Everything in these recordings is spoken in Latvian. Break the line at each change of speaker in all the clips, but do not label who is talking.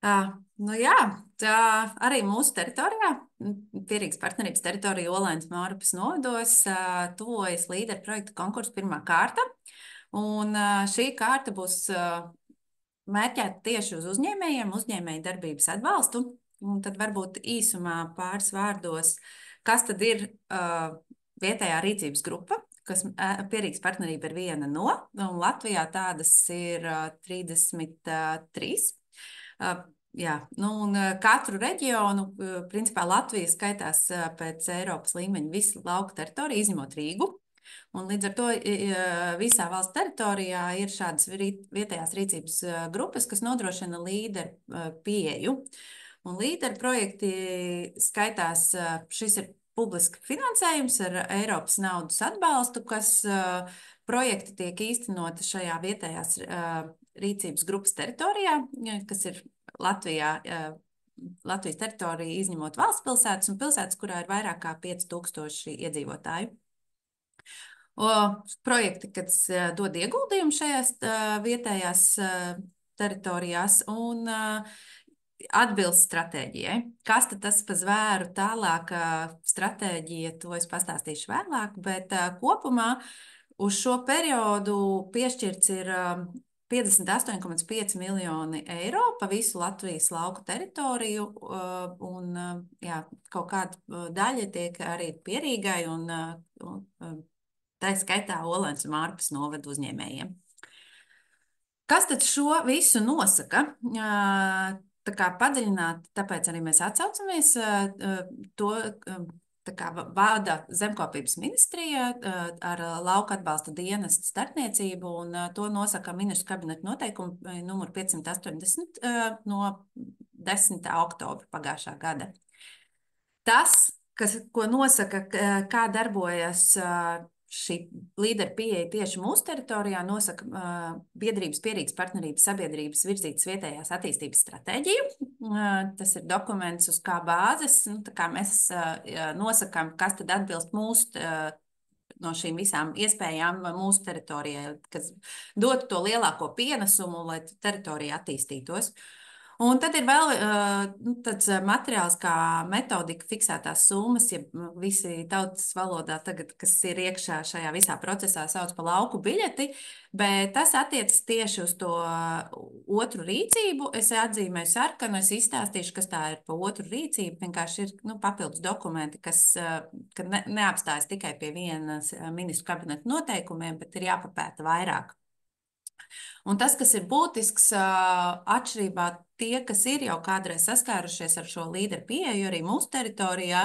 Nu jā, tā arī mūsu teritorijā, Pierīgas partnerības teritorija Olainas Mārupas novados, tuvojas līderu projekta konkursa pirmā kārta. Un šī kārta būs mērķēta tieši uz uzņēmējiem, uzņēmēju darbības atbalstu. Un tad varbūt īsumā pāris vārdos, kas tad ir vietējā rīcības grupa, kas Pierīgas partnerība ir viena no, un Latvijā tādas ir 33. Jā, nu, un katru reģionu, principā Latvija skaitās pēc Eiropas līmeņa visu lauku teritoriju, izņemot Rīgu. Un līdz ar to visā valsts teritorijā ir šādas vietējās rīcības grupas, kas nodrošina līderu pieeju. Un līderu projekti skaitās, šis ir publiski finansējums ar Eiropas naudas atbalstu, kas projekti tiek īstenoti šajā vietējās rīcības grupas teritorijā, kas ir Latvijas teritorija, izņemot valsts pilsētas un pilsētas, kurā ir vairāk kā 5000 iedzīvotāju. Projekti, kas dod ieguldījumu šajās vietējās teritorijās un atbilst stratēģijai. Kas tad tas pa zvēru tālāk stratēģija, to es pastāstīšu vēlāk, bet kopumā uz šo periodu piešķirts ir 58,5 miljoni eiro pa visu Latvijas lauku teritoriju, un jā, kaut kāda daļa tiek arī Pierīgai un tā skaitā Olainas un Mārupas novada uzņēmējiem. Kas tad šo visu nosaka? Tā kā padziļināt, tāpēc arī mēs atsaucamies to, tā kā vada Zemkopības ministrija ar lauka atbalsta dienestu starpniecību, un to nosaka ministru kabineta noteikumu numuru 580 no 10. oktobra pagājušā gada. Tas, ko nosaka, kā darbojas šī līderu pieeja tieši mūsu teritorijā, nosaka biedrības Pierīgas partnerības sabiedrības virzītas vietējās attīstības stratēģiju. Tas ir dokuments, uz kā bāzes, tā kā mēs nosakām, kas tad atbilst mūsu no šīm visām iespējām mūsu teritorijai, kas dod to lielāko pienesumu, lai teritorija attīstītos. Un tad ir vēl tāds materiāls kā metodika fiksētās summas, ja visi tautas valodā tagad, kas ir iekšā šajā visā procesā, sauc par lauku biļeti, bet tas attiecas tieši uz to otru rīcību. Es atzīmēju sarkanu, es izstāstīšu, kas tā ir pa otru rīcību. Vienkārši ir papildus dokumenti, kas neapstājas tikai pie vienas ministru kabineta noteikumiem, bet ir jāpapēta vairāk. Un tas, kas ir būtisks, atšķirībā tie, kas ir jau kādreiz saskārušies ar šo līderu pieeju arī mūsu teritorijā,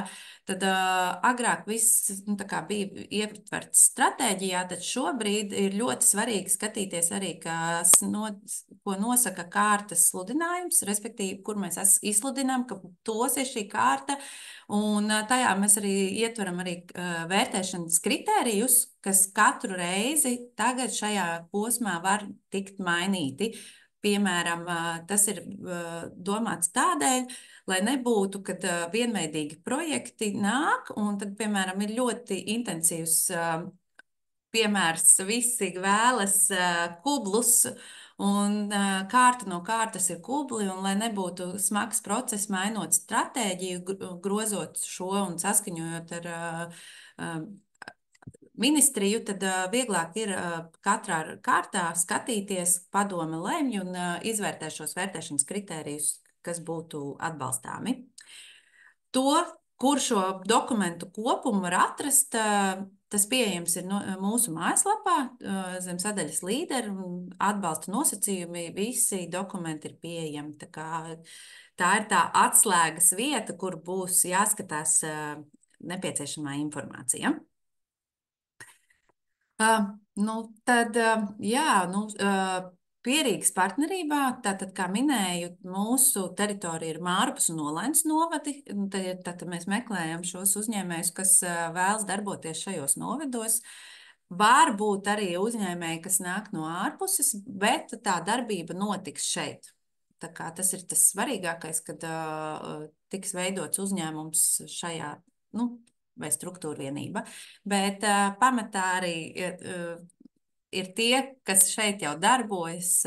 tad agrāk viss bija ietverts stratēģijā, tad šobrīd ir ļoti svarīgi skatīties arī, ko nosaka kārtas sludinājums, respektīvi, kur mēs izsludinām, ka tos ir šī kārta, un tajā mēs arī ietveram arī vērtēšanas kritērijus, kas katru reizi tagad šajā posmā var tikt mainīti. Piemēram, tas ir domāts tādēļ, lai nebūtu, kad vienveidīgi projekti nāk, un tad, piemēram, ir ļoti intensīvs piemērs, visi vēlas kublus, un kārta no kārtas ir kubli, un lai nebūtu smags process, mainot stratēģiju, grozot šo un saskaņojot ar ministriju, tad vieglāk ir katrā kārtā skatīties, padome lemj un izvērtē šos vērtēšanas kritērijus, kas būtu atbalstāmi. To, kur šo dokumentu kopumu var atrast, tas pieejams ir mūsu mājaslapā, zem sadaļas līderi un atbalsta nosacījumi, visi dokumenti ir pieejami. Tā ir tā atslēgas vieta, kur būs jāskatās nepieciešamā informācija. Pierīgas partnerībā, tātad, kā minēju, mūsu teritorija ir Mārupas un Olainas novadi. Tad mēs meklējam šos uzņēmējus, kas vēlas darboties šajos novados. Var būt arī uzņēmēji, kas nāk no ārpuses, bet tā darbība notiks šeit. Tā kā tas ir tas svarīgākais, kad tiks veidots uzņēmums šajā, vai struktūra vienība. Bet pamatā arī ir tie, kas šeit jau darbojas,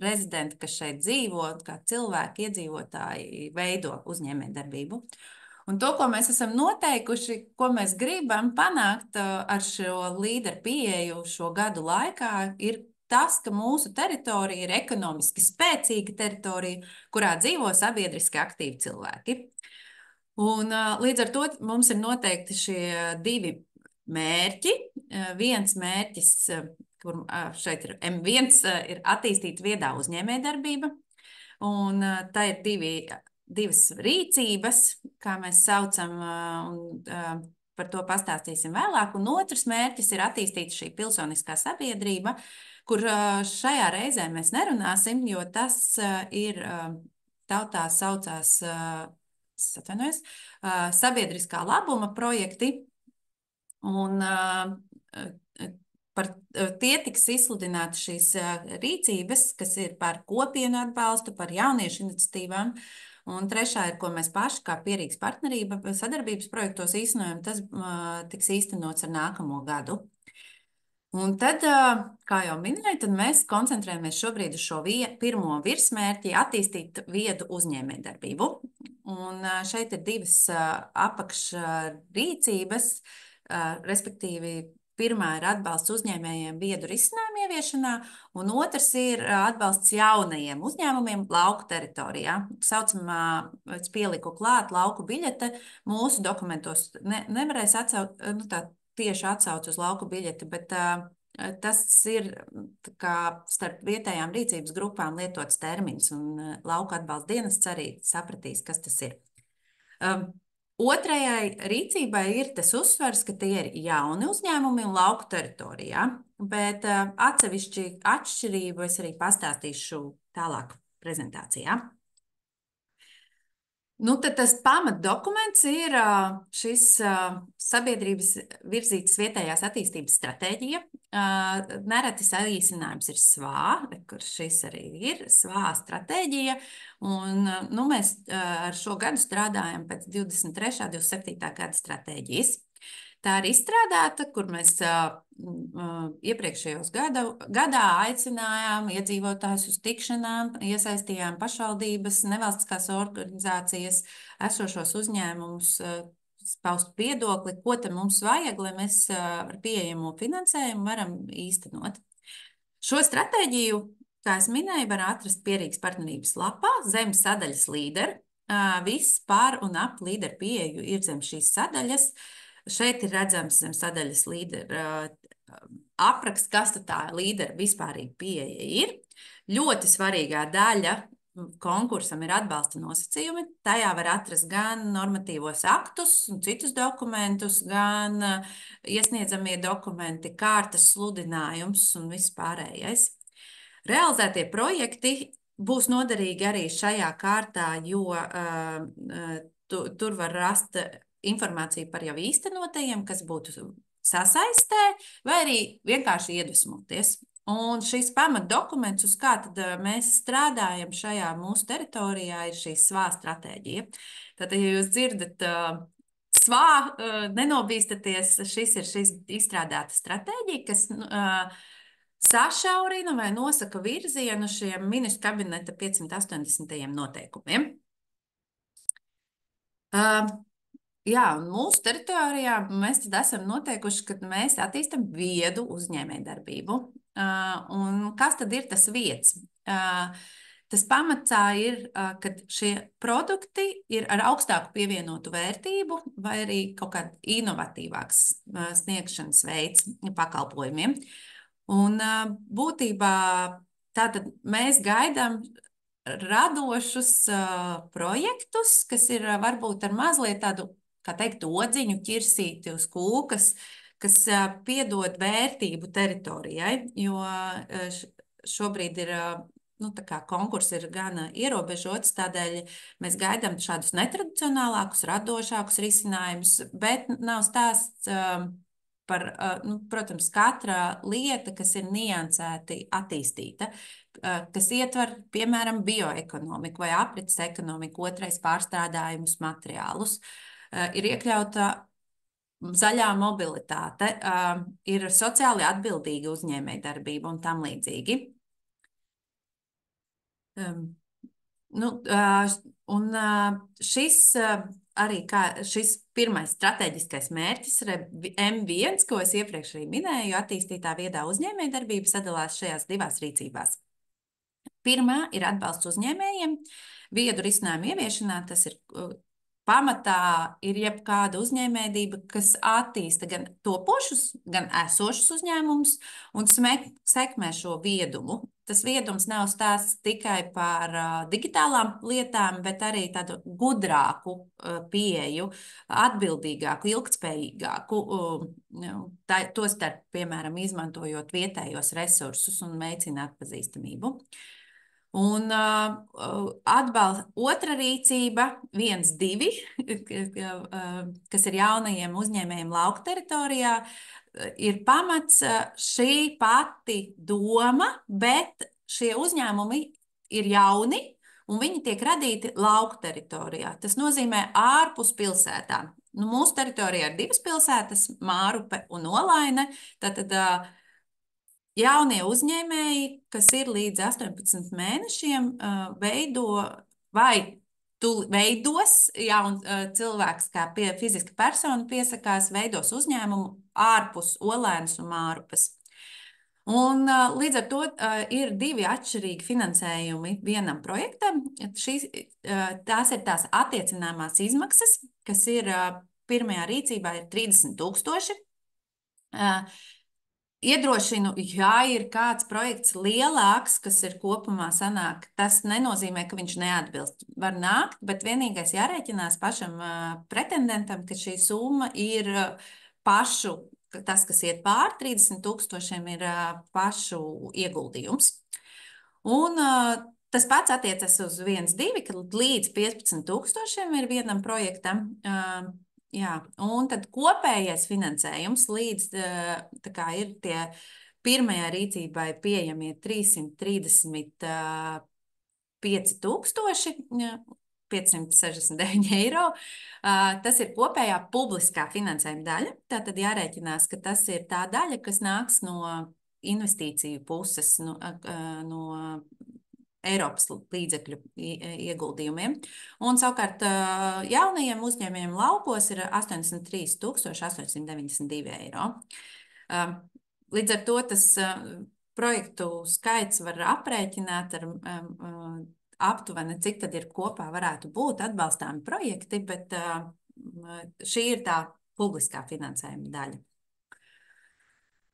rezidenti, kas šeit dzīvo, kā cilvēki, iedzīvotāji, veido uzņēmējdarbību. Un to, ko mēs esam noteikuši, ko mēs gribam panākt ar šo līderu pieeju šo gadu laikā, ir tas, ka mūsu teritorija ir ekonomiski spēcīga teritorija, kurā dzīvo sabiedriski aktīvi cilvēki. Un, līdz ar to mums ir noteikti šie divi mērķi. Viens mērķis, kur šeit ir M1, ir attīstīt viedā uzņēmējdarbība. Un tā ir divas rīcības, kā mēs saucam, un par to pastāstīsim vēlāk. Un otrs mērķis ir attīstīt šī pilsoniskā sabiedrība, kur šajā reizē mēs nerunāsim, jo tas ir tautā saucās sabiedriskā labuma projekti. Un par tie tiks izsludināti šīs rīcības, kas ir par kopienu atbalstu, par jauniešu iniciatīvām. Un trešā ir, ko mēs paši kā Pierīgas partnerība sadarbības projektos īstenojam, tas tiks īstenots ar nākamo gadu. Un tad, kā jau minēju, tad mēs koncentrējamies šobrīd uz šo pirmo virsmērķi attīstīt viedu uzņēmējdarbību. Un šeit ir divas apakšrīcības, respektīvi pirmā ir atbalsts uzņēmējiem viedu risinājumu ieviešanā, un otrs ir atbalsts jaunajiem uzņēmumiem lauku teritorijā. Saucamā, es pieliku klāt lauku biļete, mūsu dokumentos nevarēs atsaukt, tieši atsauc uz lauku biļeti, bet tas ir kā starp vietējām rīcības grupām lietots termins, un lauka atbalsta dienests arī sapratīs, kas tas ir. Otrajai rīcībai ir tas uzsvars, ka tie ir jauni uzņēmumi un lauku teritorijā, bet atsevišķi atšķirību es arī pastāstīšu tālāk prezentācijā. Nu, tad tas pamatdokuments ir šis sabiedrības virzītas vietējās attīstības stratēģija. Nereti saīsinājums ir SVA, kur šis arī ir SVA stratēģija. Un, nu, mēs ar šo gadu strādājam pēc 23. 27. gada stratēģijas. Tā ir izstrādāta, kur mēs iepriekšējos gadā aicinājām iedzīvotājus uz tikšanām, iesaistījām pašvaldības, nevalstiskās organizācijas, esošos uzņēmumus, paust viedokli, ko tad mums vajag, lai mēs ar pieejamo finansējumu varam īstenot. Šo stratēģiju, kā es minēju, var atrast Pierīgas partnerības lapā zem sadaļas līderi. Viss par un ap līderu pieeju ir zem šīs sadaļas. Šeit ir redzams zem sadaļas līdera apraksts, kas tā līdera vispārīga pieeja ir. Ļoti svarīgā daļa konkursam ir atbalsta nosacījumi. Tajā var atrast gan normatīvos aktus un citus dokumentus, gan iesniedzamie dokumenti, kārtas sludinājums un viss pārējais. Realizētie projekti būs noderīgi arī šajā kārtā, jo tur var rast informāciju par jau īstenotajiem, kas būtu sasaistē, vai arī vienkārši iedvesmoties. Un šis pamatdokuments, uz kā tad mēs strādājam šajā mūsu teritorijā, ir šī SVA stratēģija. Tātad, ja jūs dzirdat SVA, nenobīstaties, šis ir šis izstrādāta stratēģija, kas sašaurina vai nosaka virzienu šiem ministru kabineta 580. noteikumiem. Jā, un mūsu teritorijā mēs tad esam noteikuši, ka mēs attīstam viedu uzņēmējdarbību. Un kas tad ir tas vieds? Tas pamatā ir, ka šie produkti ir ar augstāku pievienotu vērtību vai arī kaut kāds inovatīvāks sniegšanas veids pakalpojumiem. Un būtībā tātad mēs gaidām radošus projektus, kas ir varbūt ar mazliet tādu, kā teikt, odziņu ķirsīti uz kūkas, kas piedod vērtību teritorijai, jo šobrīd ir, nu, tā kā konkurss ir gan ierobežots, tādēļ mēs gaidām šādus netradicionālākus, radošākus risinājumus, bet nav stāsts par, nu, protams, katra lieta, kas ir niansēti attīstīta, kas ietver, piemēram, bioekonomiku vai aprits ekonomiku, otrais pārstrādājumus materiālus. Ir iekļauta zaļā mobilitāte, ir sociāli atbildīga uzņēmējdarbība un tam līdzīgi. Nu, un šis arī šis pirmais strateģiskais mērķis ir M1, ko es iepriekš arī minēju, attīstītā viedā uzņēmējdarbība sadalās šajās divās rīcībās. Pirmā ir atbalsts uzņēmējiem, viedu risinājumu ieviešanā. Tas ir pamatā ir jebkāda uzņēmējdība, kas attīsta gan topošus, gan esošus uzņēmumus un sekmē šo viedumu. Tas viedums nav stāsts tikai par digitālām lietām, bet arī tādu gudrāku pieeju, atbildīgāku, ilgtspējīgāku, tostarp, piemēram, izmantojot vietējos resursus un veicina atpazīstamību. Un otra rīcība, 1.2, kas ir jaunajiem uzņēmējiem lauku teritorijā, ir pamats šī pati doma, bet šie uzņēmumi ir jauni un viņi tiek radīti lauku teritorijā. Tas nozīmē ārpus pilsētām. Nu, mūsu teritorijā ir 2 pilsētas, Mārupe un Olaine. Tātad jaunie uzņēmēji, kas ir līdz 18 mēnešiem, veido vai veidos, un cilvēks kā fiziska persona piesakās, veidos uzņēmumu ārpus Olainas un Mārupes. Un līdz ar to ir 2 atšķirīgi finansējumi vienam projektam. Tās ir tās attiecināmās izmaksas, kas ir pirmajā rīcībā ir 30 000. Iedrošinu, ja ir kāds projekts lielāks, kas ir kopumā sanāk, tas nenozīmē, ka viņš neatbilst. Var nākt, bet vienīgais jārēķinās pašam pretendentam, ka šī summa ir pašu, tas, kas iet pār 30 000, ir pašu ieguldījums. Un tas pats attiecas uz 1.2, kad līdz 15 000 ir vienam projektam. Jā, un tad kopējais finansējums līdz ir tie pirmajā rīcībai pieejamie 335 569 eiro. Tas ir kopējā publiskā finansējuma daļa. Tātad jārēķinās, ka tas ir tā daļa, kas nāks no investīciju puses, no Eiropas līdzekļu ieguldījumiem. Un savukārt jaunajiem uzņēmējiem laukos ir 83 892 eiro. Līdz ar to tas projektu skaits var aprēķināt ar aptuveni, cik tad ir kopā varētu būt atbalstāmi projekti, bet šī ir tā publiskā finansējuma daļa.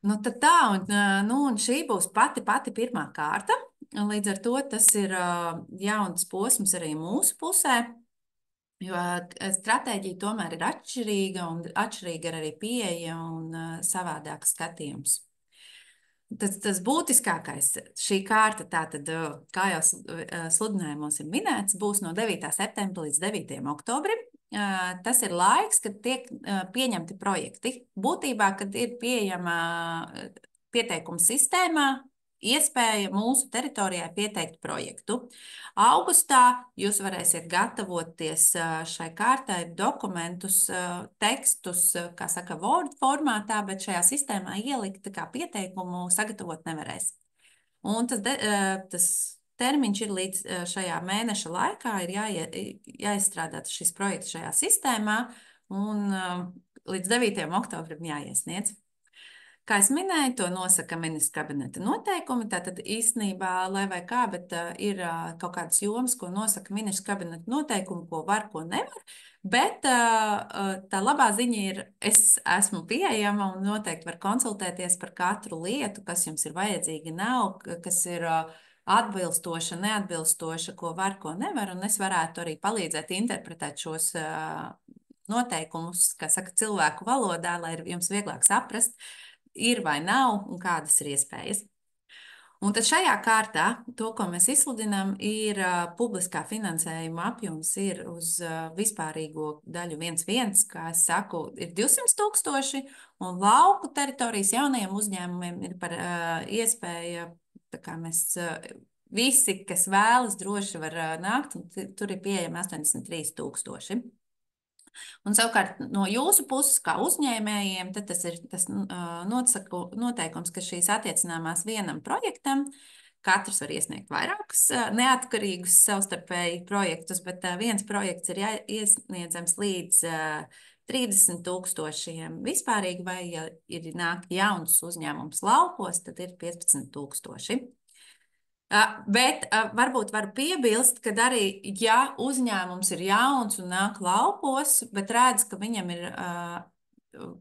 Nu, tad tā, un šī būs pati pirmā kārta. Līdz ar to tas ir jauns posms arī mūsu pusē, jo stratēģija tomēr ir atšķirīga, un atšķirīga ir arī pieeja un savādāks skatījums. Tas būtiskākais šī kārta, tātad, kā jau sludinājumos ir minēts, būs no 9. septembra līdz 9. oktobrim. Tas ir laiks, kad tiek pieņemti projekti. Būtībā, kad ir pieejama pieteikuma sistēmā, iespēja mūsu teritorijā pieteikt projektu. Augustā jūs varēsiet gatavoties šai kārtai dokumentus, tekstus, kā saka, Word formātā, bet šajā sistēmā ielikt kā pieteikumu sagatavot nevarēs. Un tas termiņš ir līdz šajā mēneša laikā ir jāizstrādā šis projekts šajā sistēmā un līdz 9. oktobrim jāiesniedz. Kā es minēju, to nosaka ministra kabineta noteikumi. Tātad īstenībā, lai vai kā, bet ir kaut kādas jomas, ko nosaka ministra kabineta noteikumi, ko var, ko nevar. Bet tā labā ziņa ir, es esmu pieejama un noteikti var konsultēties par katru lietu, kas jums ir vajadzīga, nav, kas ir atbilstoša, neatbilstoša, ko var, ko nevar. Un es varētu arī palīdzēt interpretēt šos noteikumus, kā saka, cilvēku valodā, lai jums vieglāk saprast, ir vai nav un kādas ir iespējas. Un tad šajā kārtā to, ko mēs izsludinām, ir publiskā finansējuma apjoms ir uz vispārīgo daļu 1.1, kā es saku, ir 200 000, un lauku teritorijas jaunajiem uzņēmumiem ir par iespēju, tā kā mēs visi, kas vēlas, droši var nākt, un tur ir pieejami 83 000. Un savukārt no jūsu puses, kā uzņēmējiem, tad tas ir tas noteikums, ka šīs attiecināmās vienam projektam katrs var iesniegt vairākus neatkarīgus savstarpēji projektus, bet viens projekts ir iesniedzams līdz 30,000 vispārīgi, vai ja ir nāk jauns uzņēmums laukos, tad ir 15,000. Bet varbūt varu piebilst, ka arī, ja uzņēmums ir jauns un nāk laukos, bet redz, ka viņam ir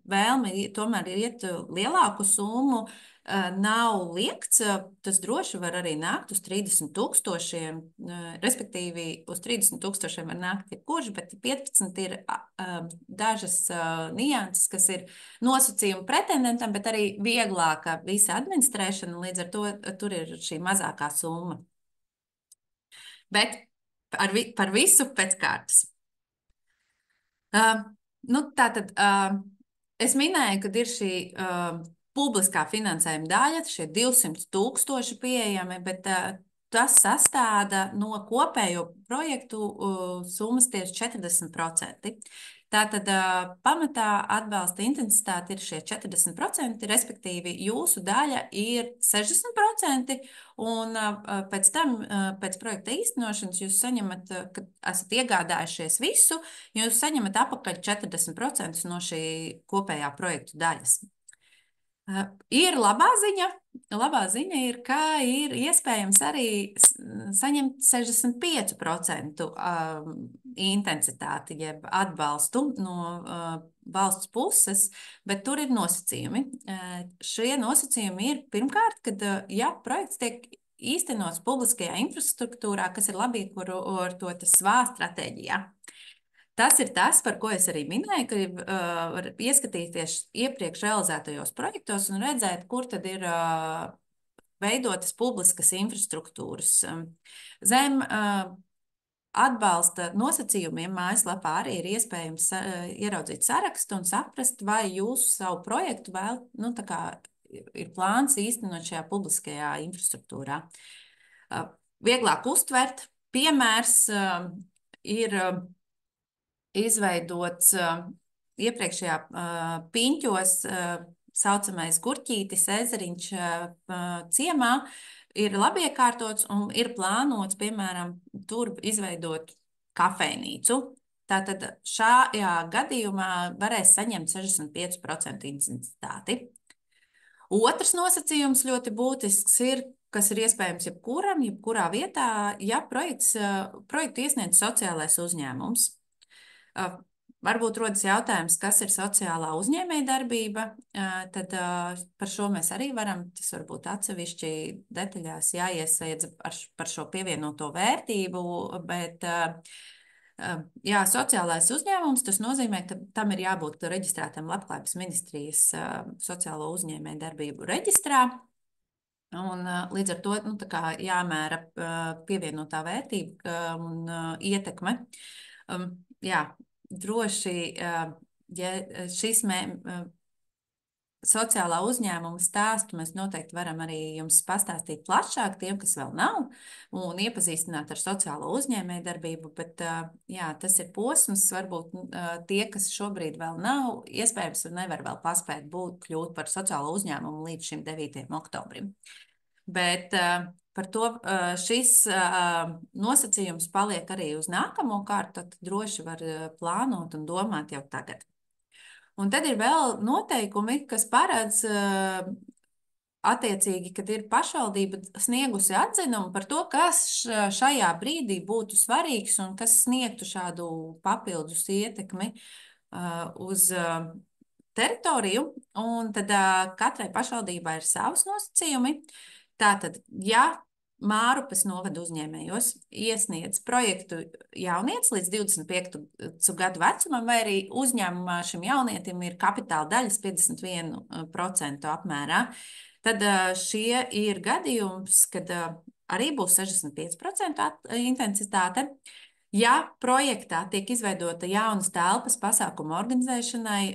vēlme tomēr iet lielāku summu, nav liekts, tas droši var arī nākt uz 30,000, respektīvi uz 30,000 var nākt jebkurš, bet 15 ir dažas nianses, kas ir nosacījumi pretendentam, bet arī vieglāka visa administrēšana, līdz ar to tur ir šī mazākā summa. Bet par visu pēc kārtas. Tātad es minēju, ka ir šī publiskā finansējuma daļa, šie 200,000 pieejami, bet tas sastāda no kopējo projektu summas tieši 40%. Tātad pamatā atbalsta intensitāte ir šie 40%, respektīvi jūsu daļa ir 60%, un pēc tam, pēc projekta īstenošanas, jūs saņemat, kad esat iegādājušies visu, jūs saņemat apakaļ 40% no šī kopējā projektu daļas. Ir labā ziņa. Labā ziņa ir, ka ir iespējams arī saņemt 65% intensitāti, jeb atbalstu no valsts puses, bet tur ir nosacījumi. Šie nosacījumi ir pirmkārt, kad ja projekts tiek īstenots publiskajā infrastruktūrā, kas ir labiekārtotas SVA stratēģijā. Tas ir tas, par ko es arī minēju, ka var ieskatīties iepriekš realizētajos projektos un redzēt, kur tad ir veidotas publiskas infrastruktūras. Zem atbalsta nosacījumiem mājaslapā arī ir iespējams ieraudzīt sarakstu un saprast, vai jūsu savu projektu vēl, ir plāns īstenot šajā publiskajā infrastruktūrā. Vieglāk uztvert, piemērs ir izveidots iepriekšējā Piņķos saucamais Gurķītis ezeriņš ciemā, ir labi iekārtots un ir plānots, piemēram, tur izveidot kafejnīcu. Tātad šajā gadījumā varēs saņemt 65% intensitāti. Otrs nosacījums ļoti būtisks ir, kas ir iespējams jebkurā vietā, ja projektu iesniedz sociālais uzņēmums. Varbūt rodas jautājums, kas ir sociālā uzņēmējdarbība, tad par šo mēs arī varam, tas varbūt atsevišķi detaļās jāiesniedz par šo pievienoto vērtību, bet sociālais uzņēmums, tas nozīmē, ka tam ir jābūt reģistrētam Labklājības ministrijas sociālo uzņēmējdarbību reģistrā. Un, līdz ar to jāmēra pievienotā vērtība un ietekme. Droši, ja šis sociālā uzņēmuma stāstu mēs noteikti varam arī jums pastāstīt plašāk tiem, kas vēl nav, un iepazīstināt ar sociālo uzņēmējdarbību, bet tas ir posms, varbūt tie, kas šobrīd vēl nav, iespējams nevar vēl paspēt kļūt par sociālo uzņēmumu līdz šim 9. oktobrim. Bet par to šis nosacījums paliek arī uz nākamo kārtu, tad droši var plānot un domāt jau tagad. Un tad ir vēl noteikumi, kas paredz attiecīgi, kad ir pašvaldība sniegusi atzinumu par to, kas šajā brīdī būtu svarīgs un kas sniegtu šādu papildus ietekmi uz teritoriju, un tad katrai pašvaldībai ir savs nosacījumi. Tātad, ja Mārupes novada uzņēmējos iesniedz projektu jaunietis līdz 25 gadu vecumam, vai arī uzņēmumā šim jaunietim ir kapitāla daļas 51% apmērā, tad šie ir gadījums, kad arī būs 65% intensitāte. Ja projektā tiek izveidota jaunas telpas pasākumu organizēšanai,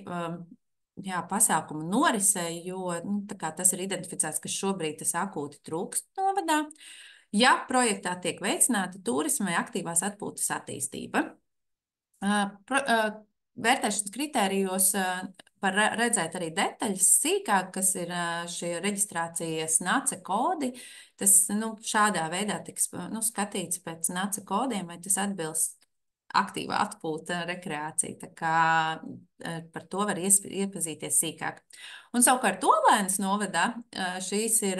pasākumu norisei, jo tas ir identificēts, ka šobrīd tas akūti trūkst novadā. Ja projektā tiek veicināta turisma vai aktīvās atpūtas attīstība. vērtēšanas kritērijos var redzēt arī detaļas sīkāk, kas ir šie reģistrācijas NACE kodi. Tas šādā veidā tiks skatīts pēc NACE kodiem, vai tas atbilst aktīva atpūta, rekreācija. Tā kā par to var iepazīties sīkāk. Un savukārt Olēnas novadā šīs ir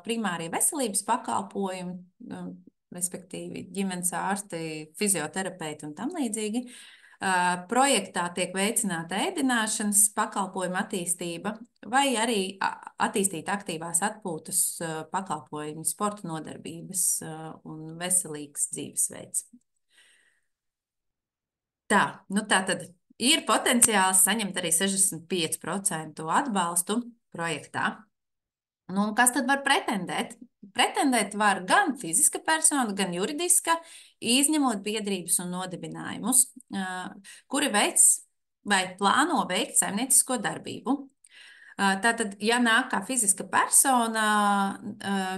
primārie veselības pakalpojumi, respektīvi ģimenes ārsti, fizioterapeiti un tam līdzīgi. Projektā tiek veicināta ēdināšanas pakalpojuma attīstība vai arī attīstīt aktīvās atpūtas pakalpojumi, sporta nodarbības un veselīgs dzīvesveids. Tā tad ir potenciāls saņemt arī 65% atbalstu projektā. Kas tad var pretendēt? Pretendēt var gan fiziska persona, gan juridiska, izņemot biedrības un nodibinājumus, kuri veic vai plāno veikt saimniecisko darbību. Tātad, ja nāk kā fiziska persona,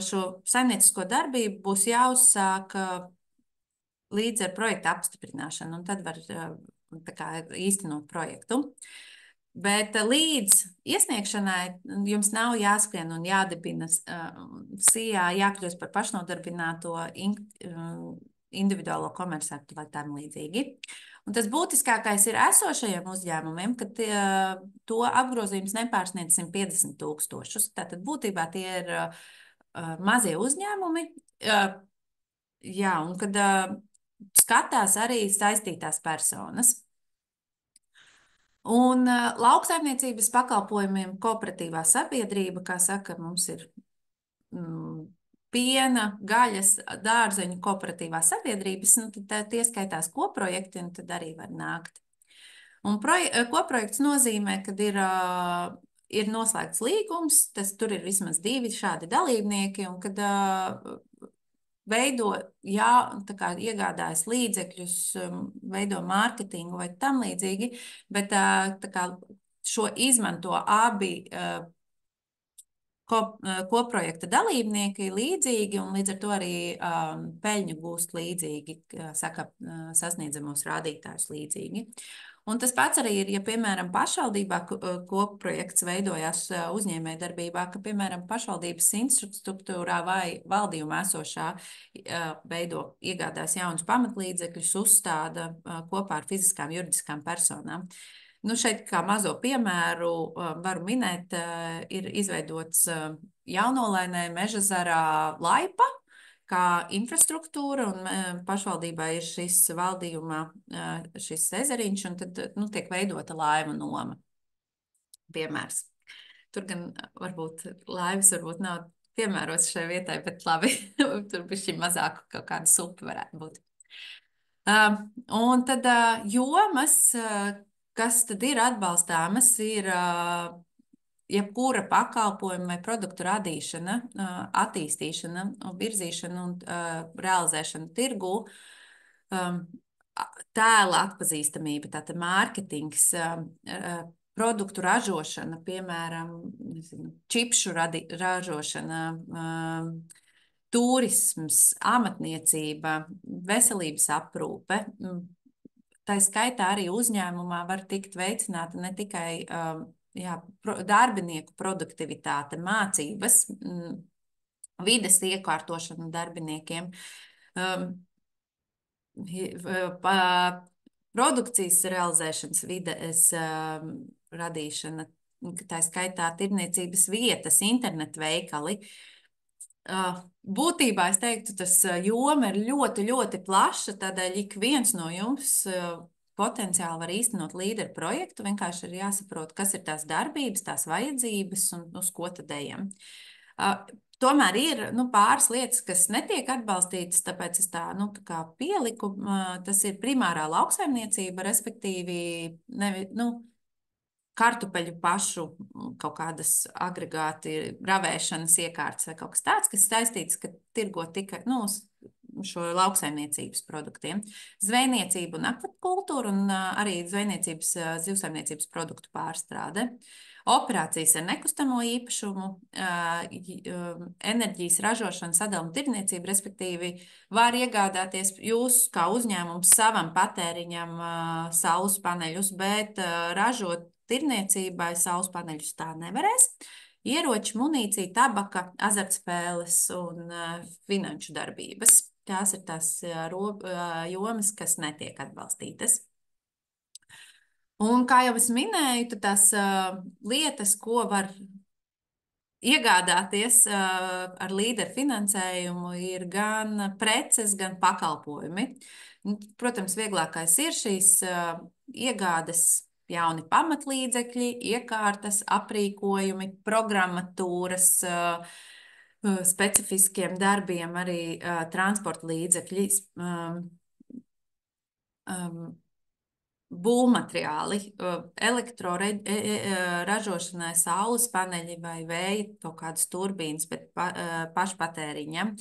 šo saimniecisko darbību būs jāuzsāk līdz ar projekta apstiprināšanu, un tad var īstenot projektu. Bet līdz iesniegšanai jums nav jāskrien un jādibina SIA, jākļūst par pašnodarbināto individuālo komersantu vai tam līdzīgi. Un tas būtiskākais ir esošajiem uzņēmumiem, ka to apgrozījums nepārsniedz 150 000. Tātad būtībā tie ir mazie uzņēmumi, jā, un kad skatās arī saistītās personas. Un lauksaimniecības pakalpojumiem kooperatīvā sabiedrība, kā saka, mums ir piena, gaļas, dārzeņu kooperatīvās sabiedrības, tad tie skaitās koprojekti, un tad arī var nākt. Un koprojekts nozīmē, kad ir noslēgts līgums, tur ir vismaz 2 šādi dalībnieki, un kad iegādājas līdzekļus, veido mārketingu vai tam līdzīgi, bet šo izmanto abi koprojekta dalībnieki līdzīgi, un līdz ar to arī peļņu gūst līdzīgi, sasniedzamos rādītājus līdzīgi. Un tas pats arī ir, ja, piemēram, pašvaldībā kopprojekts veidojās uzņēmējdarbībā, ka, piemēram, pašvaldības infrastruktūrā vai valdījumā esošā iegādās jaunus pamatlīdzekļus, uzstāda kopā ar fiziskām juridiskām personām. Šeit kā mazo piemēru varu minēt, ir izveidots Jaunolēnē Mežazarā laipa, kā infrastruktūra, un pašvaldībā ir šis valdījumā šis ezeriņš, un tad tiek veidota laivu noma. Piemērs. Tur gan varbūt laivas nav piemērots šai vietai, bet labi, tur bišķi mazāk kaut kāda supa varētu būt. Un tad jomas, kas tad ir atbalstāmas, ir jebkura pakalpojuma vai produktu radīšana, attīstīšana, virzīšana un realizēšana tirgū, tēla atpazīstamība, tātad mārketings, produktu ražošana, piemēram, čipšu ražošana, turisms, amatniecība, veselības aprūpe. Tā skaitā arī uzņēmumā var tikt veicināta ne tikai darbinieku produktivitāte, mācības, vides iekārtošana darbiniekiem, produkcijas realizēšanas vides radīšana, tā skaitā tirdzniecības vietas, internetu veikali. Būtībā es teiktu, tas joma ir ļoti, ļoti plaša, tādēļ ik viens no jums potenciāli var īstenot līderu projektu, vienkārši ir jāsaprot, kas ir tās darbības, tās vajadzības un uz ko tad ejam. Tomēr ir pāris lietas, kas netiek atbalstītas, tāpēc es tā kā pieliku. Tas ir primārā lauksaimniecība, respektīvi kartupeļu pašu kaut kādas agregāti ravēšanas iekārtas vai kaut kas tāds, kas saistīts, ka tirgo tikai šo lauksaimniecības produktiem. Zvejniecība un akvakultūra un arī zvejniecības zivsaimniecības produktu pārstrāde. Operācijas ar nekustamo īpašumu, enerģijas ražošana, sadalījuma tirdzniecība, respektīvi, var iegādāties jūs kā uzņēmums savam patēriņam saules paneļus, bet ražot tirdzniecībai saules paneļus tā nevarēs. Ieroči, munīcija, tabaka, azartspēles un finanšu darbības. Tās ir tās jomas, kas netiek atbalstītas. Un, kā jau es minēju, tad tās lietas, ko var iegādāties ar līderu finansējumu, ir gan preces, gan pakalpojumi. Protams, vieglākais ir šīs iegādes, jauni pamatlīdzekļi, iekārtas, aprīkojumi, programmatūras, specifiskiem darbiem, arī transporta līdzekļi, būvmateriāli, elektroražošanai, saules paneļi vai vēja kaut kādas turbīnas, bet pašpatēriņam.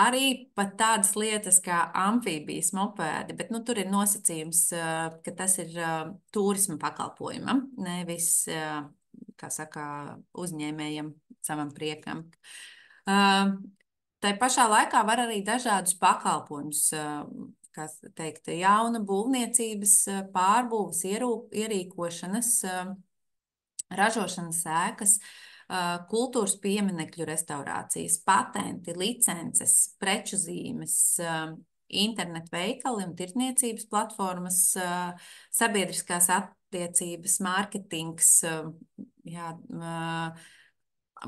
Arī pat tādas lietas kā amfībijas, mopēdi, bet tur ir nosacījums, ka tas ir turisma pakalpojumam, nevis, kā saka, uzņēmējam savam priekam. Tai pašā laikā var arī dažādus pakalpojumus, kā teikt, jauna būvniecības, pārbūves, ierīkošanas, ražošanas ēkas, kultūras pieminekļu restaurācijas, patenti, licences, preču zīmes, internetu veikali un tirdzniecības platformas, sabiedriskās attiecības, mārketings, jā,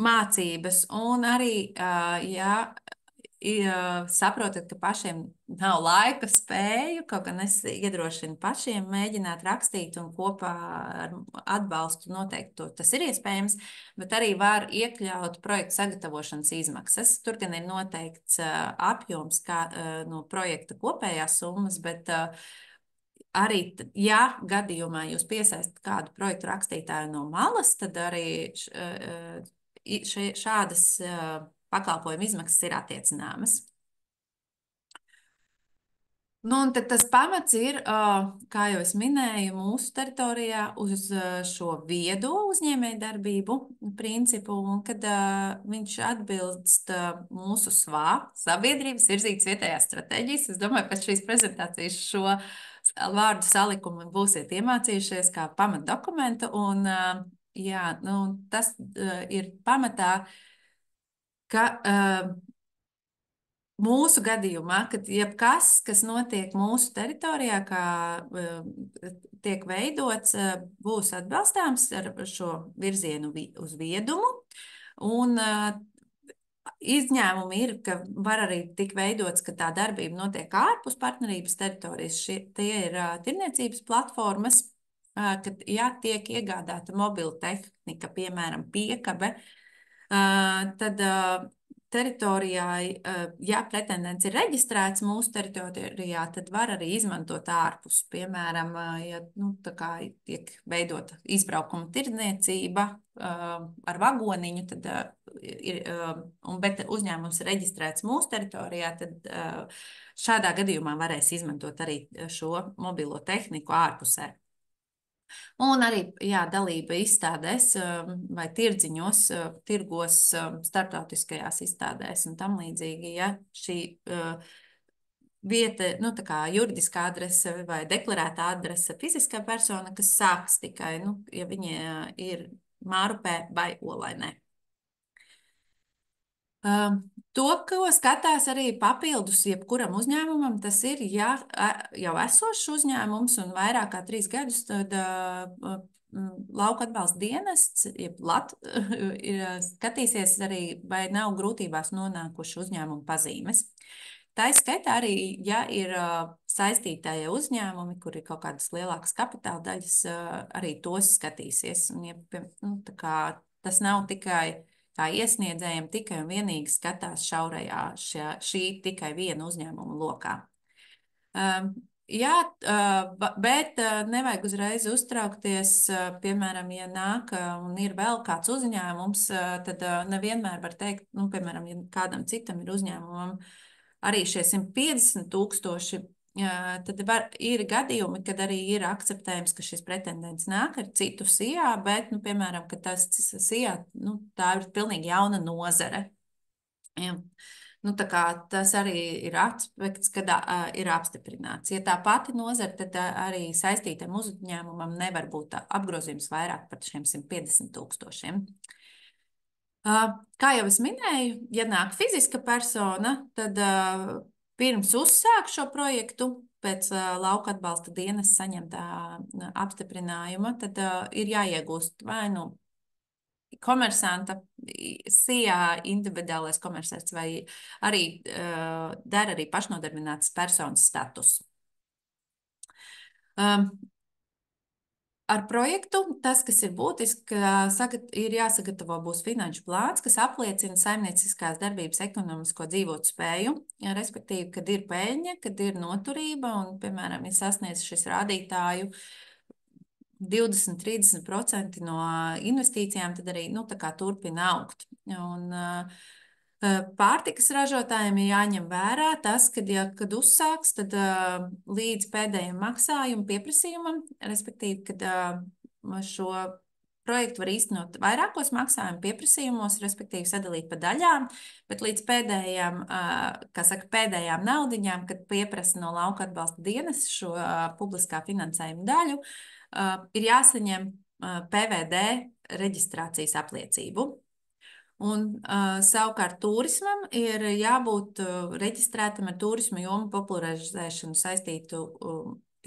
mācības un arī, ja saprotat, ka pašiem nav laika, spēju, kaut gan es iedrošinu pašiem mēģināt rakstīt un kopā ar atbalstu noteikti tas ir iespējams, bet arī var iekļaut projektu sagatavošanas izmaksas. Tur gan ir noteikts apjoms no projekta kopējās summas, bet arī, ja gadījumā jūs piesaistat kādu projektu rakstītāju no malas, tad arī šādas pakalpojuma izmaksas ir attiecināmas. Un tad tas pamats ir, kā jau es minēju, mūsu teritorijā uz šo viedo uzņēmējdarbību principu, un kad viņš atbilst mūsu sabiedrības virzītas vietējās stratēģijas. Es domāju, pēc šīs prezentācijas šo vārdu salikumu būsiet iemācījušies kā pamatdokumentu, un jā, tas ir pamatā, ka mūsu gadījumā, kad jebkas, kas notiek mūsu teritorijā, kā tiek veidots, būs atbalstāms ar šo virzienu uz viedumu. Un izņēmumi ir, ka var arī tik veidots, ka tā darbība notiek ārpus partnerības teritorijas. Tie ir tirniecības platformas, kad, ja tiek iegādāta mobila tehnika, piemēram, piekabe, tad teritorijai, ja pretendents ir reģistrēts mūsu teritorijā, tad var arī izmantot ārpus. Piemēram, ja tā kā tiek veidota izbraukuma tirdzniecība ar vagoniņu, tad bet uzņēmums ir reģistrēts mūsu teritorijā, tad šādā gadījumā varēs izmantot arī šo mobilo tehniku ārpusē. Un arī, jā, dalība izstādēs vai tirdziņos, tirgos, starptautiskajās izstādēs un tam līdzīgi, ja šī vieta, tā kā juridiskā adrese vai deklarētā adrese fiziskā persona, kas sākas tikai, ja viņi ir Mārupē vai Olainē. To, ko skatās arī papildus jebkuram uzņēmumam, tas ir, ja jau esošs uzņēmums un vairāk kā 3 gadus, tad lauka atbalsta dienests, skatīsies arī, vai nav grūtībās nonākuši uzņēmumu pazīmes. Tā izskaitā arī, ja ir saistītāji uzņēmumi, kur ir kaut kādas lielākas kapitāla daļas, arī tos skatīsies. Un, tā kā tas nav tikai kā iesniedzējiem tikai un vienīgi skatās šaurajā šī tikai viena uzņēmuma lokā. Jā, bet nevajag uzreiz uztraukties. Piemēram, ja nāk un ir vēl kāds uzņēmums, tad nevienmēr var teikt, nu, piemēram, ja kādam citam ir uzņēmumam arī šie 150 000, tad ir gadījumi, kad arī ir akceptējams, ka šis pretendents nāk ar citu SIA, bet, nu, piemēram, ka tas SIA, nu, tā ir pilnīgi jauna nozare. Ja. Nu, tas arī ir aspekts, kad ir apstiprināts. Ja tā pati nozara, tad arī saistītam uzņēmumam nevar būt apgrozījums vairāk par šiem 150 000. Kā jau es minēju, ja nāk fiziska persona, tad pirms uzsāk šo projektu, pēc lauka atbalsta dienas saņemtā apstiprinājuma, tad ir jāiegūst vai nu komersanta, SIA individuālais komersants vai arī der arī pašnodarbinātas personas status. Ar projektu tas, kas ir būtiski, ir jāsagatavo būs finanšu plāns, kas apliecina saimnieciskās darbības ekonomisko dzīvotspēju, respektīvi, kad ir peļņa, kad ir noturība un, piemēram, ir sasniedz šis rādītāju 20–30% no investīcijām, tad arī nu, turpina augt. Un, pārtikas ražotājiem ir jāņem vērā tas, kad uzsāks, tad līdz pēdējiem maksājumu pieprasījumam, respektīvi, kad šo projektu var īstenot vairākos maksājumu pieprasījumos, respektīvi sadalīt pa daļām, bet līdz pēdējām, pēdējām naudiņām, kad pieprasa no lauka atbalsta dienas šo publiskā finansējuma daļu, ir jāsaņem PVD reģistrācijas apliecību. Un, savukārt turismam ir jābūt reģistrētam ar turisma jomu popularizēšanu saistītu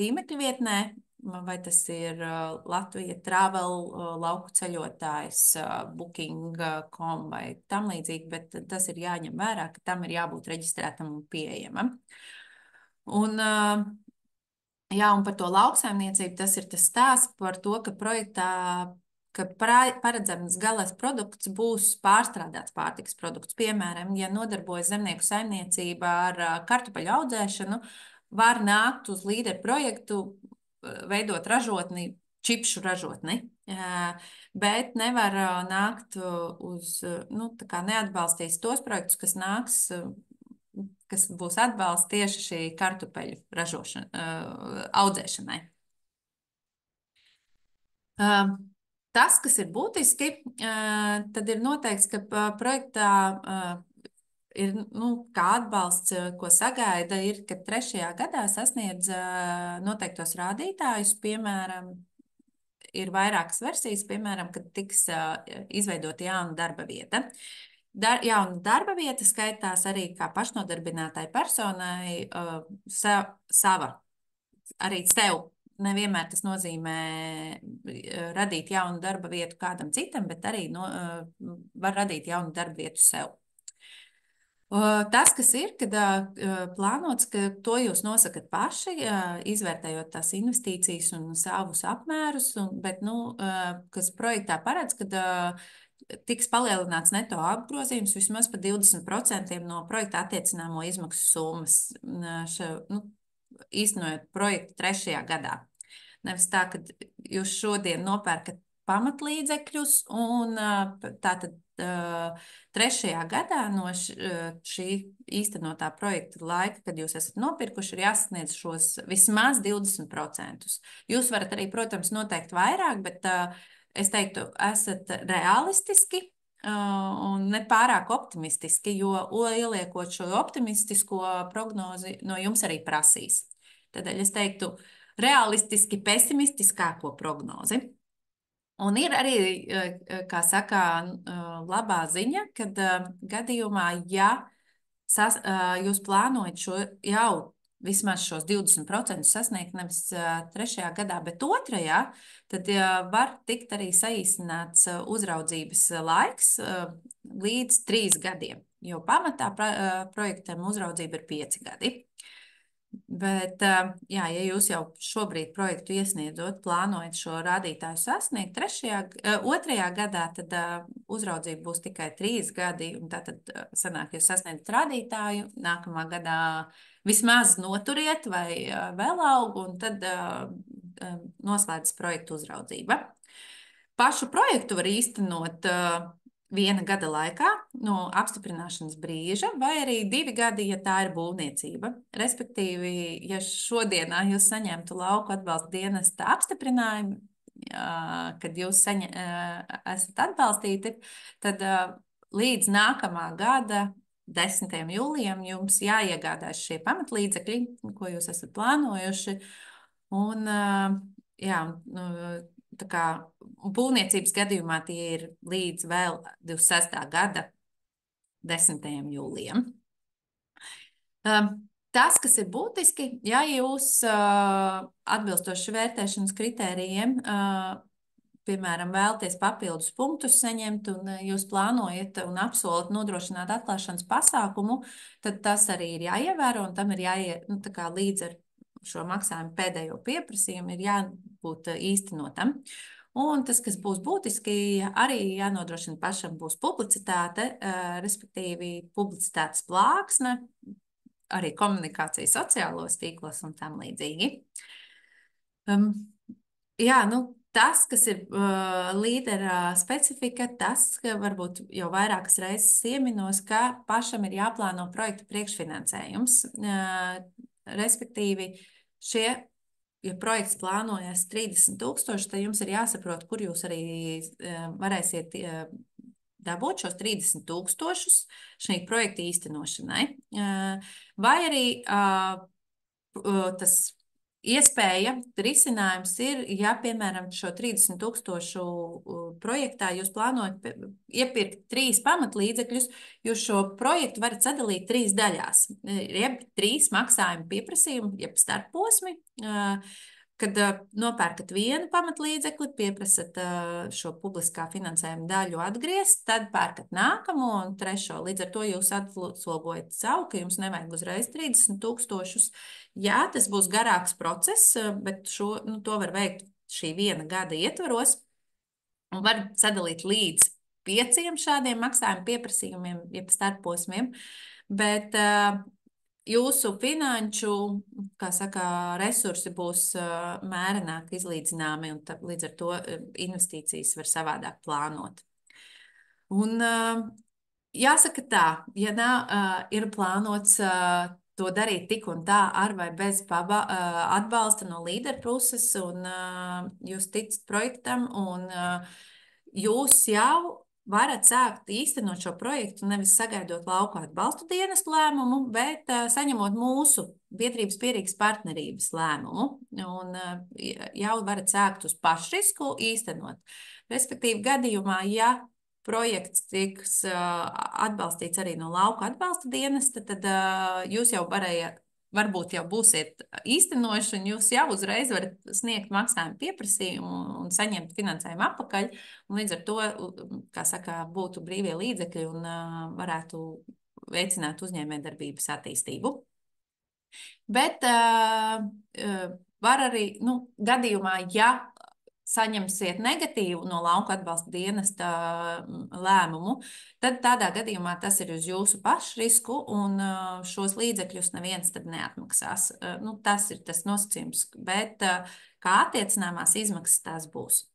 tīmekļa vietnē, vai tas ir Latvija Travel, lauku ceļotājs, Booking.com vai tam līdzīgi, bet tas ir jāņem vērā, ka tam ir jābūt reģistrētam un pieejamam. Un jā, un par to lauksaimniecību tas ir tas stāsts par to, ka projektā, ka paredzams galais produkts būs pārstrādāts pārtikas produkts. Piemēram, ja nodarbojas zemnieku saimniecība ar kartupeļu audzēšanu, var nākt uz līderu projektu, veidot ražotni, čipšu ražotni, bet nevar nākt uz, nu, tā kā neatbalstīs tos projektus, kas nāks, kas būs atbalsts tieši šī kartupeļu audzēšanai. Tas, kas ir būtiski, tad ir noteikts, ka projektā ir, nu, kā atbalsts, ko sagaida, ir, ka 3. gadā sasniedz noteiktos rādītājus, piemēram, ir vairākas versijas, piemēram, kad tiks izveidota jauna darba vieta. Jauna darba vieta skaitās arī kā pašnodarbinātai personai sava, arī sev. Nevienmēr tas nozīmē radīt jaunu darba vietu kādam citam, bet arī var radīt jaunu darba vietu sev. Tas, kas ir, kad plānots, ka to jūs nosakat paši, izvērtējot tās investīcijas un savus apmērus, bet, nu, kas projektā paredz, kad tiks palielināts neto apgrozījums vismaz par 20% no projekta attiecināmo izmaksu summas, īstenojot projektu 3. gadā. Nevis tā, ka jūs šodien nopērkat pamatlīdzekļus un tātad 3. gadā no šī īstenotā projekta laika, kad jūs esat nopirkuši, ir jāsasniedz šos vismaz 20%. Jūs varat arī, protams, noteikt vairāk, bet es teiktu, esat realistiski un ne pārāk optimistiski, jo ieliekot šo optimistisko prognozi no jums arī prasīs. Tādēļ es teiktu realistiski pesimistiskāko prognozi. Un ir arī, kā saka, labā ziņa, kad gadījumā, ja jūs plānojat šo jau vismaz šos 20% sasniegt nevis 3. gadā, bet 2., tad var tikt arī saīsināts uzraudzības laiks līdz 3 gadiem, jo pamatā projektam uzraudzība ir 5 gadi. Bet, jā, ja jūs jau šobrīd projektu iesniedzot, plānojat šo rādītāju sasniegt otrajā gadā, tad uzraudzība būs tikai 3 gadi. Tātad sanāk, jūs sasniedzat rādītāju, nākamā gadā vismaz noturiet vai vēl aug, un tad noslēdzas projektu uzraudzība. Pašu projektu var īstenot 1 gada laikā no apstiprināšanas brīža, vai arī 2 gadi, ja tā ir būvniecība. Respektīvi, ja šodienā jūs saņemtu lauku atbalsta dienesta apstiprinājumu, kad jūs esat atbalstīti, tad līdz nākamā gada 10. jūlijam jums jāiegādājas šie pamatlīdzekļi, ko jūs esat plānojuši. Un, jā, tā kā būvniecības gadījumā tie ir līdz vēl 26. gada 10. jūlijam. Tas, kas ir būtiski, ja jūs atbilstoši vērtēšanas kritērijiem, piemēram, vēlaties papildus punktus saņemt un jūs plānojat un apsolat nodrošināt atklāšanas pasākumu, tad tas arī ir jāievēro un tam ir jāiet līdz ar šo maksājumu pēdējo pieprasījumu ir jābūt īstenotam. Un tas, kas būs būtiski, arī jānodrošina pašam būs publicitāte, respektīvi publicitātes plāksne, arī komunikācija sociālos tīklos un tam līdzīgi. Jā, tas, kas ir līdera specifika, tas, ka varbūt jau vairākas reizes ieminos, ka pašam ir jāplāno projektu priekšfinansējums. Respektīvi, ja projekts plānojas 30,000, tad jums ir jāsaprot, kur jūs arī varēsiet dabūt šos 30,000 šī projekta īstenošanai. Vai arī tas iespēja, risinājums ir, ja, piemēram, šo 30,000 projektā jūs plānojat iepirkt 3 pamatlīdzekļus, jūs šo projektu varat sadalīt 3 daļās, jeb 3 maksājumu pieprasījumu, jeb starposmi, kad nopērkat vienu pamatlīdzekli, pieprasat šo publiskā finansējuma daļu atgriezt, tad pērkat nākamo un trešo. Līdz ar to jūs atslogojat savu, ka jums nevajag uzreiz 30,000. Jā, tas būs garāks process, bet to var veikt šī 1 gada ietvaros un var sadalīt līdz 5 šādiem maksājumu pieprasījumiem, jeb starposmiem. Bet jūsu finanšu, kā saka, resursi būs mērenāk izlīdzināmi un līdz ar to investīcijas var savādāk plānot. Un jāsaka tā, ja ir plānots to darīt tik un tā ar vai bez atbalsta no līderu puses un jūs ticat projektam un jūs jau varat sākt īstenot šo projektu, nevis sagaidot lauku atbalstu dienestu lēmumu, bet saņemot mūsu biedrības pierīgas partnerības lēmumu. Un jau varat sākt uz pašrisku īstenot. Respektīvi, gadījumā, ja projekts tiks atbalstīts arī no lauku atbalsta dienesta, tad jūs jau varbūt jau būsiet īstenojuši, un jūs jau uzreiz varat sniegt maksājumu pieprasījumu un saņemt finansējumu atpakaļ. Un līdz ar to, kā saka, būtu brīvie līdzekļi un varētu veicināt uzņēmējdarbības attīstību. Bet var arī, gadījumā, ja saņemsiet negatīvu no lauka atbalsta dienesta lēmumu, tad tādā gadījumā tas ir uz jūsu pašu risku un šos līdzekļus neviens tad neatmaksās. Tas ir tas nosacījums, bet kā attiecināmās izmaksas tās būs.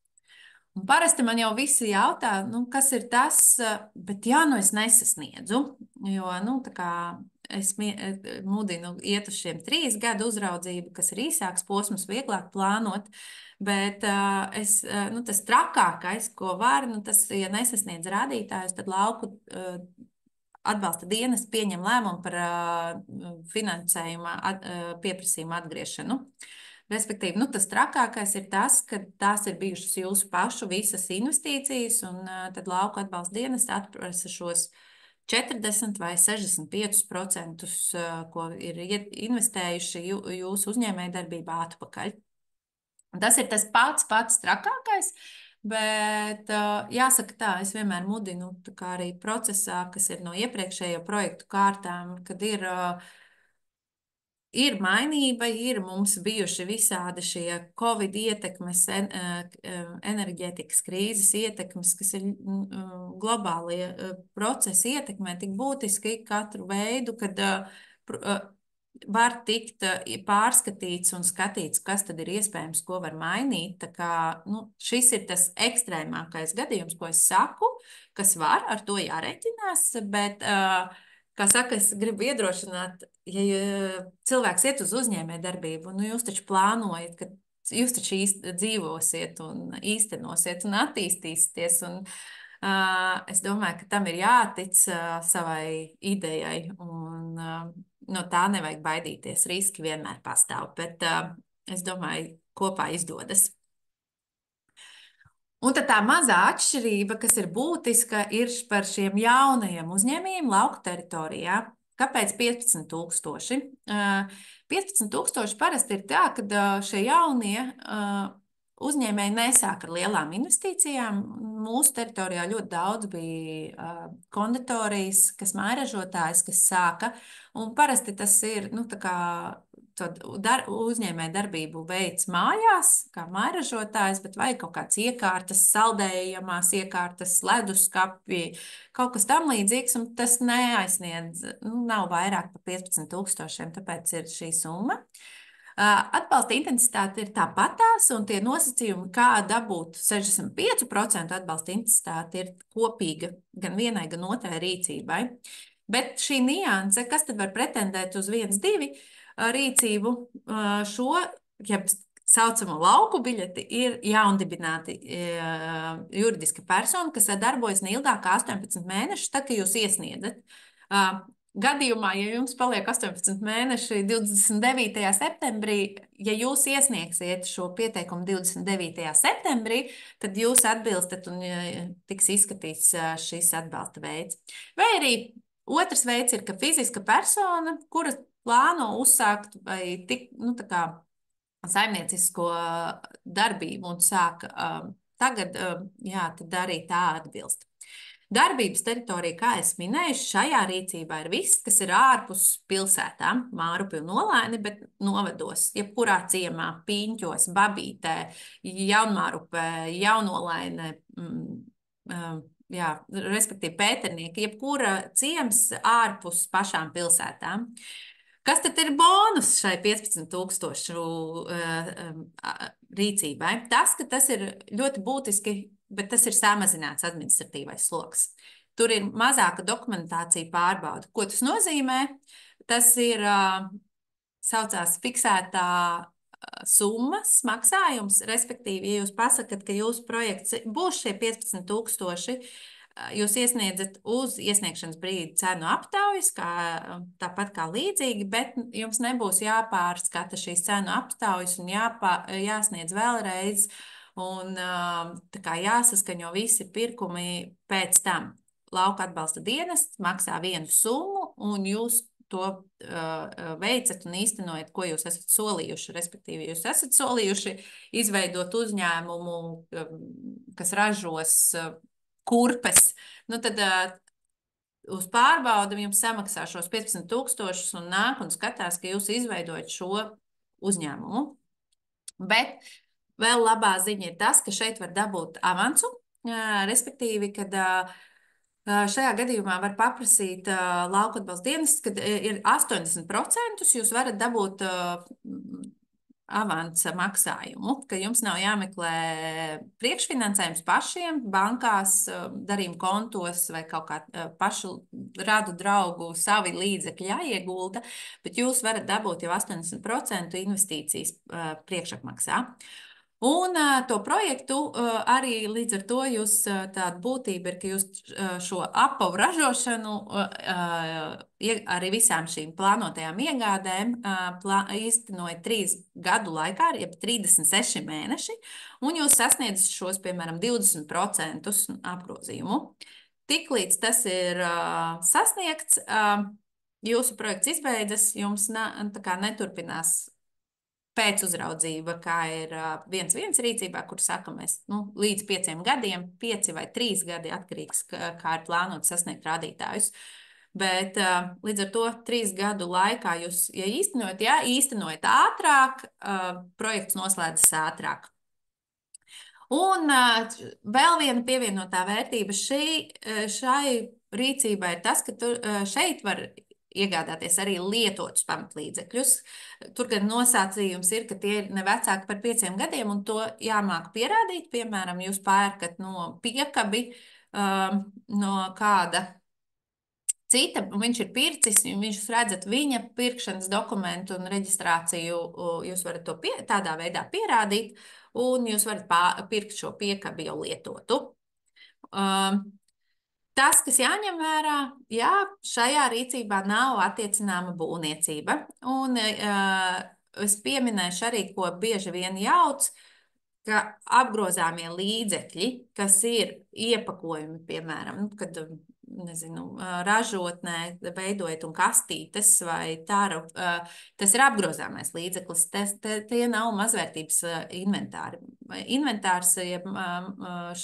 Un parasti man jau visi jautā, kas ir tas, bet es nesasniedzu, jo, tā kā es mudinu iet uz šiem 3 gadu uzraudzību, kas ir īsāks posms, vieglāk plānot, bet tas trakākais, ko var, tas, ja nesasniedz rādītājus, tad lauku atbalsta dienas pieņem lēmumu par finansējuma pieprasījuma atgriešanu. Respektīvi, tas trakākais ir tas, ka tās ir bijušas jūsu pašu visas investīcijas, un tad lauku atbalsta dienas atprasa šos 40 vai 65%, ko ir investējuši jūsu uzņēmējdarbībā atpakaļ. Tas ir tas pats trakākais, bet jāsaka tā, es vienmēr mudinu arī procesā, kas ir no iepriekšējo projektu kārtām, kad ir ir mainība, ir mums bijuši visādi šie Covid ietekmes, enerģētikas krīzes ietekmes, kas ir globālie procesi ietekmē tik būtiski katru veidu, kad var tikt pārskatīts un skatīts, kas tad ir iespējams, ko var mainīt. Tā kā, šis ir tas ekstrēmākais gadījums, ko es saku, kas var, ar to jārēķinās, bet, kā saka, es gribu iedrošināt, ja cilvēks iet uz uzņēmējdarbību, jūs taču plānojat, ka jūs taču dzīvosiet un īstenosiet un attīstīsieties, un es domāju, ka tam ir jātic savai idejai, un no tā nevajag baidīties. Riski vienmēr pastāv, bet es domāju, kopā izdodas. Un tad tā mazā atšķirība, kas ir būtiska, ir par šiem jaunajiem uzņēmējiem lauku teritorijā. Kāpēc 15,000? 15,000 parasti ir tā, ka šie jaunie uzņēmēji nesāk ar lielām investīcijām. Mūsu teritorijā ļoti daudz bija konditorijas, kas mājražotājs, kas sāka. Un parasti tas ir, tā kā uzņēmēja darbību veids mājās, kā mājražotājs, bet vajag kaut kāds iekārtas, saldējamās iekārtas, leduskapi, kaut kas tam līdzīgs, un tas neaizsniedz, nav vairāk par 15,000, tāpēc ir šī summa. Atbalsta intensitāte ir tāpatās, un tie nosacījumi, kā dabūt 65% atbalsta intensitāte, ir kopīga gan vienai, gan otrai rīcībai. Bet šī nianse, kas tad var pretendēt uz 1,2 rīcību, šo, ja saucamo lauku biļeti, ir jaundibināti juridiska persona, kas darbojas neilgāk kā 18 mēnešus, tad, kad jūs iesniedzat. Gadījumā, ja jums paliek 18 mēneši 29. septembrī, ja jūs iesniegsiet šo pieteikumu 29. septembrī, tad jūs atbilstat un tiks izskatīts šis atbalsta veids. Vai arī otrs veids ir, ka fiziska persona, kura plāno uzsākt vai tik, tā kā saimniecisko darbību un sāk tagad, tad arī tā atbilst. Darbības teritorija, kā es minēju, šajā rīcībā ir viss, kas ir ārpus pilsētām, Mārupju un Olaini, bet novados, jebkurā ciemā, Pīņķos, Babītē, Jaunmārupē, Jaunolainē, respektīvi Pēternieki, jebkura ciems ārpus pašām pilsētām. Kas tad ir bonus šai 15,000 rīcībai? Tas, ka tas ir ļoti būtiski, bet tas ir samazināts administratīvais sloks. Tur ir mazāka dokumentācija pārbauda. Ko tas nozīmē? Tas ir, saucās fiksētā summas maksājums, respektīvi, ja jūs pasakat, ka jūsu projekts būs šie 15,000, jūs iesniedzat uz iesniegšanas brīdi cenu aptaujas, tāpat kā līdzīgi, bet jums nebūs jāpārskata šīs cenu aptaujas un jāsniedz vēlreiz, un tā kā jāsaskaņo visi pirkumi pēc tam. Lauka atbalsta dienests maksā vienu summu, un jūs to veicat un īstenojat, ko jūs esat solījuši. Respektīvi, jūs esat solījuši izveidot uzņēmumu, kas ražos kurpes. Tad uz pārbaudi jums samaksā šos 15,000 un nāk un skatās, ka jūs izveidojat šo uzņēmumu. Bet vēl labā ziņa ir tas, ka šeit var dabūt avansu, respektīvi, kad šajā gadījumā var paprasīt lauku atbalsta dienests, kad ir 80%, jūs varat dabūt avansa maksājumu, ka jums nav jāmeklē priekšfinansējums pašiem, bankās, darījuma kontos vai kaut kā pašu radu draugu savi līdzekļi jāiegulda, bet jūs varat dabūt jau 80% investīcijas priekšapmaksā. Un to projektu arī līdz ar to jūs tāda būtība ir, ka jūs šo apavu ražošanu arī visām šīm plānotajām iegādēm īstenojat 3 gadu laikā, jeb 36 mēneši, un jūs sasniedzat šos, piemēram, 20% apgrozījumu. Tiklīdz tas ir sasniegts, jūsu projekts izbeidzas, jums neturpinās pēcuzraudzība, kā ir 1,1 rīcībā, kur saka, mēs līdz 5 gadiem, 5 vai 3 gadi atkarīgs, kā ir plānot sasniegt rādītājus. Bet līdz ar to 3 gadu laikā jūs, ja īstenojat ātrāk, projekts noslēdzas ātrāk. Un vēl viena pievienotā vērtība šai rīcībai ir tas, ka šeit var iegādāties arī lietotus pamatlīdzekļus. Tur gan nosacījums ir, ka tie ir ne vecāki par 5 gadiem, un to jāmāk pierādīt. Piemēram, jūs pērkat no piekabi no kāda cita, viņš ir pircis, viņš redzat viņa pirkšanas dokumentu un reģistrāciju, jūs varat to tādā veidā pierādīt, un jūs varat pirkt šo piekabi jau lietotu. Tas, kas jāņem vērā, jā, šajā rīcībā nav attiecināma būvniecība. Un es pieminēšu arī, ko bieži vien jauc, ka apgrozāmie līdzekļi, kas ir iepakojumi, piemēram, kad, nezinu, ražotnē veidojat un kastītes vai tāru, tas ir apgrozāmais līdzeklis, tie nav mazvērtības inventāri. Inventārs,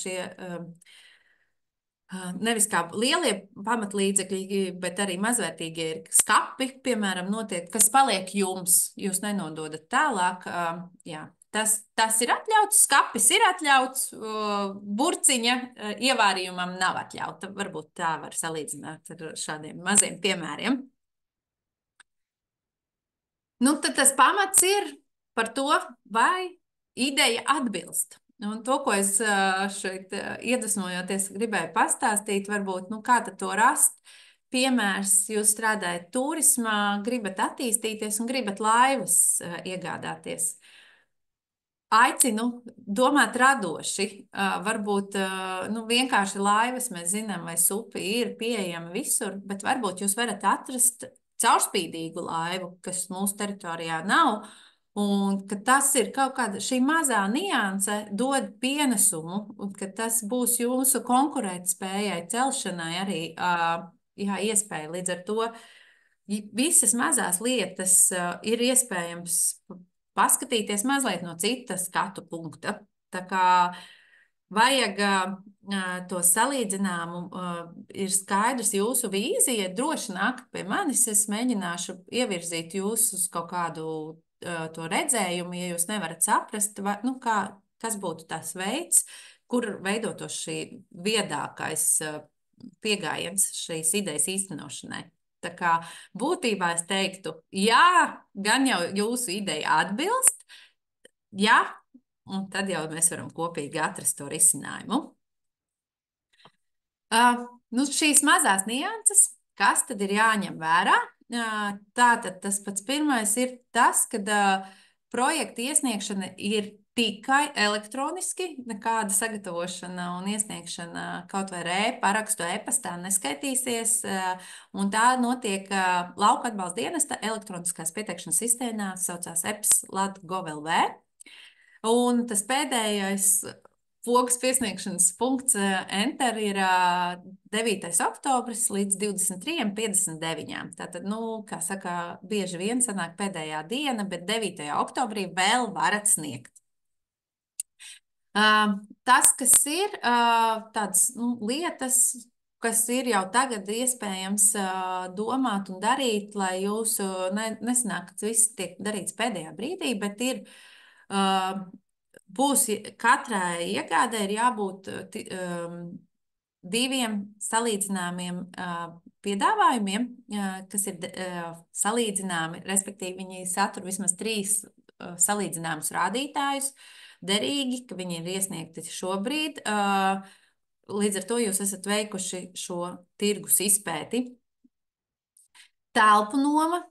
šie nevis kā lielie pamatlīdzekļi, bet arī mazvērtīgie ir skapi, piemēram, kas paliek jums, jūs nenododat tālāk. Jā, tas ir atļauts, skapis ir atļauts, burciņa ievārījumam nav atļauta. Varbūt tā var salīdzināt ar šādiem maziem piemēriem. Nu, tad tas pamats ir par to, vai ideja atbilst. Un to, ko es šeit iedvesmojoties gribēju pastāstīt, varbūt, kā tad to rast. Piemērs, jūs strādājat turismā, gribat attīstīties un gribat laivas iegādāties. Aicinu domāt radoši. Varbūt vienkārši laivas, mēs zinām, vai supi ir pieejama visur, bet varbūt jūs varat atrast caurspīdīgu laivu, kas mūsu teritorijā nav. Un ka tas ir kaut kāda šī mazā nianse dod pienesumu, un ka tas būs jūsu konkurētspējai, celšanai arī iespēja. Līdz ar to visas mazās lietas ir iespējams paskatīties mazliet no cita skatu punkta. Tā kā vajag to salīdzināmu, ir skaidrs jūsu vīzija, droši nākt pie manis, es mēģināšu ievirzīt jūs uz kaut kādu to redzējumu, ja jūs nevarat saprast, kas būtu tas veids, kur veidotos šī viedākais pieejams šīs idejas īstenošanai. Tā kā būtībā es teiktu, jā, gan jau jūsu ideja atbilst, jā, un tad jau mēs varam kopīgi atrast to risinājumu. Šīs mazās nianses, kas tad ir jāņem vērā? Tātad tas pats pirmais ir tas, ka projekta iesniegšana ir tikai elektroniski, nekāda sagatavošana un iesniegšana kaut vai parakstu e-pastā neskaitīsies, un tā notiek Lauku atbalsta dienesta elektroniskās pieteikšanas sistēmā, saucās EPS.lat.gov.lv. Un tas pēdējais pogas piesniegšanas punkts Enter ir 9. oktobris līdz 23.59. Tātad, kā saka, bieži vien sanāk pēdējā diena, bet 9. oktobrī vēl varat sniegt. Tas, kas ir tādas lietas, kas ir jau tagad iespējams domāt un darīt, lai jūsu nesanāk, ka viss tiek darīts pēdējā brīdī, bet ir būs katrai iegādē ir jābūt 2 salīdzināmiem piedāvājumiem, kas ir salīdzināmi, respektīvi viņi satur vismaz 3 salīdzināmus rādītājus, derīgi, ka viņi ir iesniegti šobrīd. Līdz ar to jūs esat veikuši šo tirgus izpēti. Telpu noma,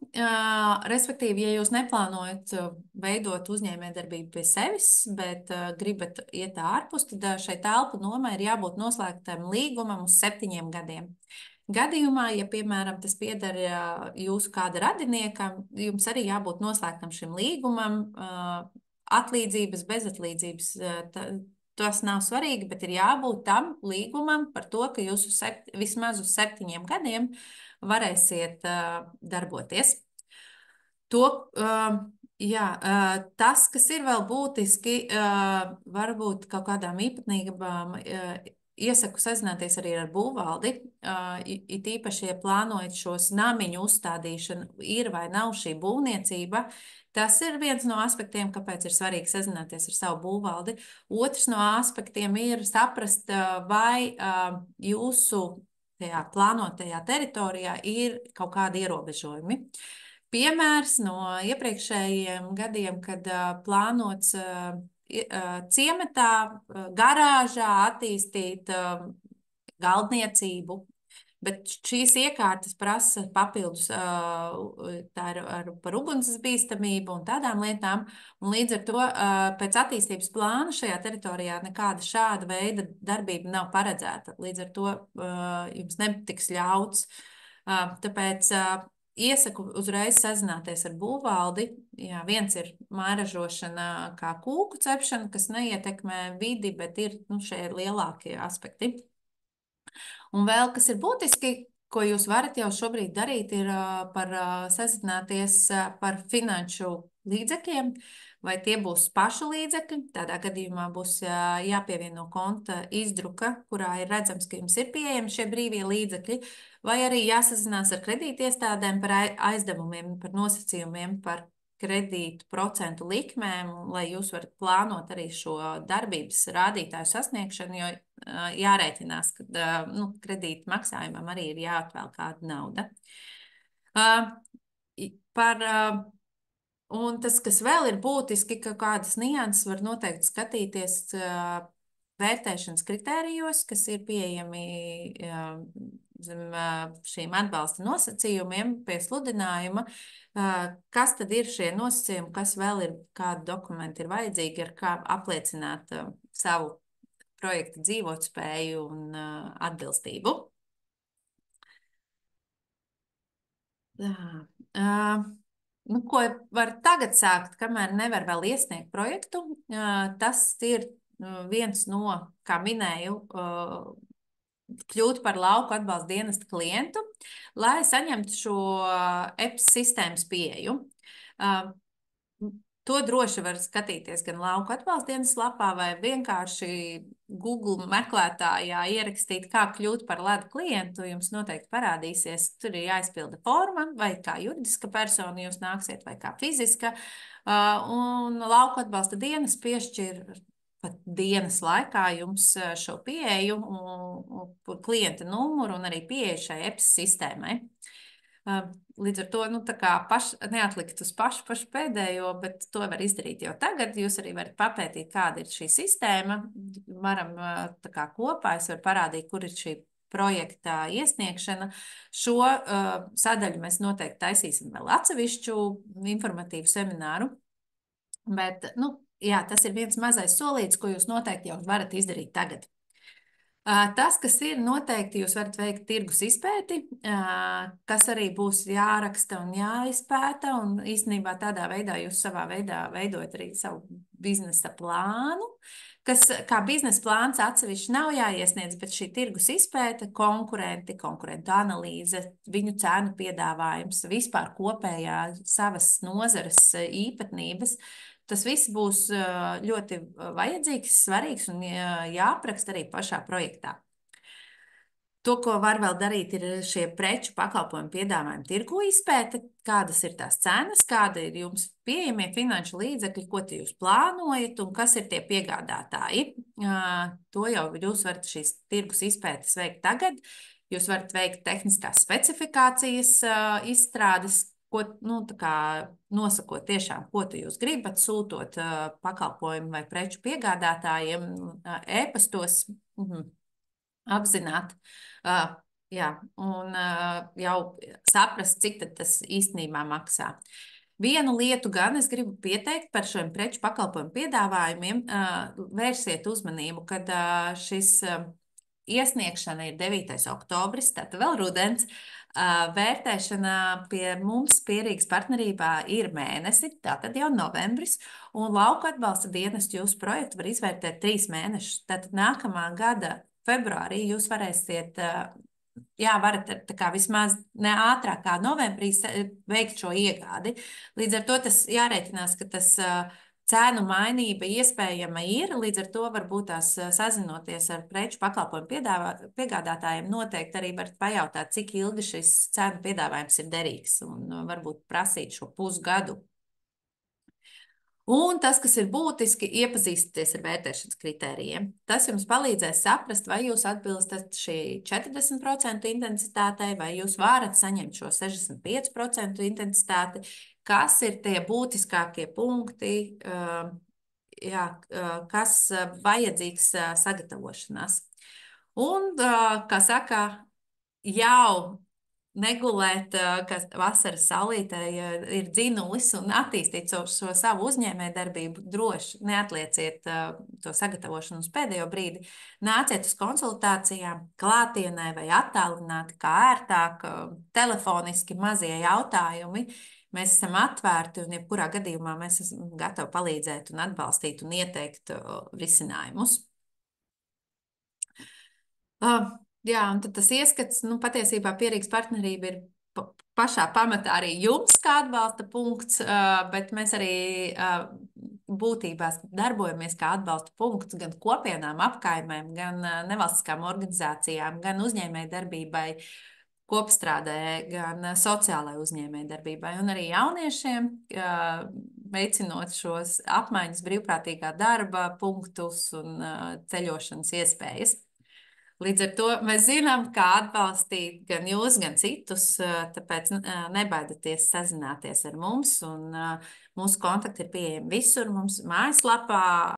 respektīvi, ja jūs neplānojat veidot uzņēmējdarbību pie sevis, bet gribat iet ārpus, tad šai telpu nomai ir jābūt noslēgtam līgumam uz 7 gadiem. Gadījumā, ja, piemēram, tas pieder jūsu kāda radiniekam, jums arī jābūt noslēgtam šim līgumam, atlīdzības, bezatlīdzības, tas nav svarīgi, bet ir jābūt tam līgumam par to, ka jūs vismaz uz 7 gadiem varēsiet darboties. Tas, kas ir vēl būtiski, varbūt kaut kādām īpatnībām, iesaku sazināties arī ar būvvaldi, it īpaši, ja plānojat šos namiņu uzstādīšanu, ir vai nav šī būvniecība. Tas ir viens no aspektiem, kāpēc ir svarīgi sazināties ar savu būvvaldi. Otrs no aspektiem ir saprast, vai jūsu tajā plānotajā teritorijā ir kaut kādi ierobežojumi. Piemērs no iepriekšējiem gadiem, kad plānots ciematā, garāžā attīstīt galdniecību, bet šīs iekārtas prasa papildus par ugunsbīstamību un tādām lietām, un līdz ar to pēc attīstības plāna šajā teritorijā nekāda šāda veida darbība nav paredzēta. Līdz ar to jums netiks ļauts. Tāpēc iesaku uzreiz sazināties ar būvvaldi. Jā, viens ir mājražošana kā kūku cepšana, kas neietekmē vidi, bet ir šie lielākie aspekti. Un vēl, kas ir būtiski, ko jūs varat jau šobrīd darīt, ir sazināties par finanšu līdzekļiem, vai tie būs pašu līdzekļi. Tādā gadījumā būs jāpievieno konta izdruka, kurā ir redzams, ka jums ir pieejami šie brīvie līdzekļi, vai arī jāsazinās ar kredītiestādēm par aizdevumiem, par nosacījumiem, par kredītu procentu likmēm, lai jūs varat plānot arī šo darbības rādītāju sasniegšanu, jo jārēķinās, ka kredīta maksājumam arī ir jāatvēl kāda nauda. Un tas, kas vēl ir būtiski, ka kādas nianses var noteikti skatīties vērtēšanas kritērijos, kas ir pieejami zem šīm atbalsta nosacījumiem pie sludinājuma. Kas tad ir šie nosacījumi, kas vēl ir, kādi dokumenti ir vajadzīgi, ar kā apliecināt savu projekta dzīvotspēju un atbilstību. Ko var tagad sākt, kamēr nevar vēl iesniegt projektu? Tas ir viens no, kā minēju, kļūt par lauku atbalsta dienesta klientu, lai saņemtu šo EPS sistēmas pieeju. To droši var skatīties gan lauku atbalsta dienas lapā, vai vienkārši Google meklētājā ierakstīt, kā kļūt par LAD klientu. Jums noteikti parādīsies, tur ir jāizpilda forma, vai kā juridiska persona jūs nāksiet, vai kā fiziska. Un lauku atbalsta dienas piešķir pat dienas laikā jums šo pieeju, klienta numuru un arī pieeju šai EPS sistēmai. Līdz ar to neatlikt uz pašu pēdējo, bet to var izdarīt jau tagad. Jūs arī varat papētīt, kāda ir šī sistēma. Varam kopā, es varu parādīt, kur ir šī projekta iesniegšana. Šo sadaļu mēs noteikti taisīsim vēl atsevišķu informatīvu semināru. Bet, jā, tas ir viens mazais solīts, ko jūs noteikti jau varat izdarīt tagad. Tas, kas ir noteikti, jūs varat veikt tirgus izpēti, kas arī būs jāraksta un jāizpēta, un īstenībā tādā veidā jūs savā veidā veidojat arī savu biznesa plānu, kas kā biznesa plāns atsevišķi nav jāiesniedz, bet šī tirgus izpēta, konkurentu analīze, viņu cēnu piedāvājums, vispār kopējā savas nozares īpatnības. Tas viss būs ļoti vajadzīgs, svarīgs un jāapraksta arī pašā projektā. To, ko var vēl darīt, ir šie preču pakalpojumu piedāvājumu tirgu izpēte, kādas ir tās cenas, kāda ir jums pieejamie finanšu līdzekļi, ko jūs plānojat un kas ir tie piegādātāji. To jau jūs varat šīs tirgus izpētes veikt tagad. Jūs varat veikt tehniskās specifikācijas izstrādes, nosakot tiešām, ko jūs gribat, sūtot pakalpojumu vai preču piegādātājiem, e-pastos, apzināt, un jau saprast, cik tad tas īstenībā maksā. Vienu lietu gan es gribu pieteikt par šiem preču pakalpojumu piedāvājumiem, vērsiet uzmanību, kad šis iesniegšana ir 9. oktobris, tātad vēl rudens. Vērtēšana pie mums Pierīgas partnerībā ir mēnesi, tātad jau novembris, un lauku atbalsta dienestu jūsu projektu var izvērtēt 3 mēnešus. Tātad nākamā gada februārī jūs varēsiet, varat vismaz ne ātrāk kā novembrī veikt šo iegādi. Līdz ar to tas jārēķinās, ka tas cēnu mainība iespējama ir, līdz ar to varbūt tās sazinoties ar preču pakalpojumu piegādātājiem, noteikti arī var pajautāt, cik ilgi šis cēnu piedāvājums ir derīgs un varbūt prasīt šo pusgadu. Un tas, kas ir būtiski, iepazīstieties ar vērtēšanas kritērijiem. Tas jums palīdzēs saprast, vai jūs atbilstat šī 40% intensitātei, vai jūs varat saņemt šo 65% intensitāti, kas ir tie būtiskākie punkti, jā, kas vajadzīgs sagatavošanās. Un, kā saka, jau negulēt, kas vasaras saulītē ir dzinulis un attīstīt šo savu uzņēmējdarbību droši. Neatlieciet to sagatavošanu uz pēdējo brīdi. Nāciet uz konsultācijām, klātienē vai attālināti, kā ērtāk, telefoniski mazie jautājumi. Mēs esam atvērti un jebkurā gadījumā mēs esam gatavi palīdzēt un atbalstīt un ieteikt risinājumus. Jā, un tad tas ieskats, patiesībā Pierīgas partnerība ir pašā pamatā arī jums kā atbalsta punkts, bet mēs arī būtībā darbojamies kā atbalsta punkts gan kopienām, apkaimēm, gan nevalstiskām organizācijām, gan uzņēmējdarbībai, kopstrādē, gan sociālai uzņēmējdarbībai un arī jauniešiem, veicinot šos apmaiņas brīvprātīgā darba punktus un ceļošanas iespējas. Līdz ar to mēs zinām, kā atbalstīt gan jūs, gan citus, tāpēc nebaidieties sazināties ar mums. Mūsu kontakti ir pieejami visur. Mums mājaslapā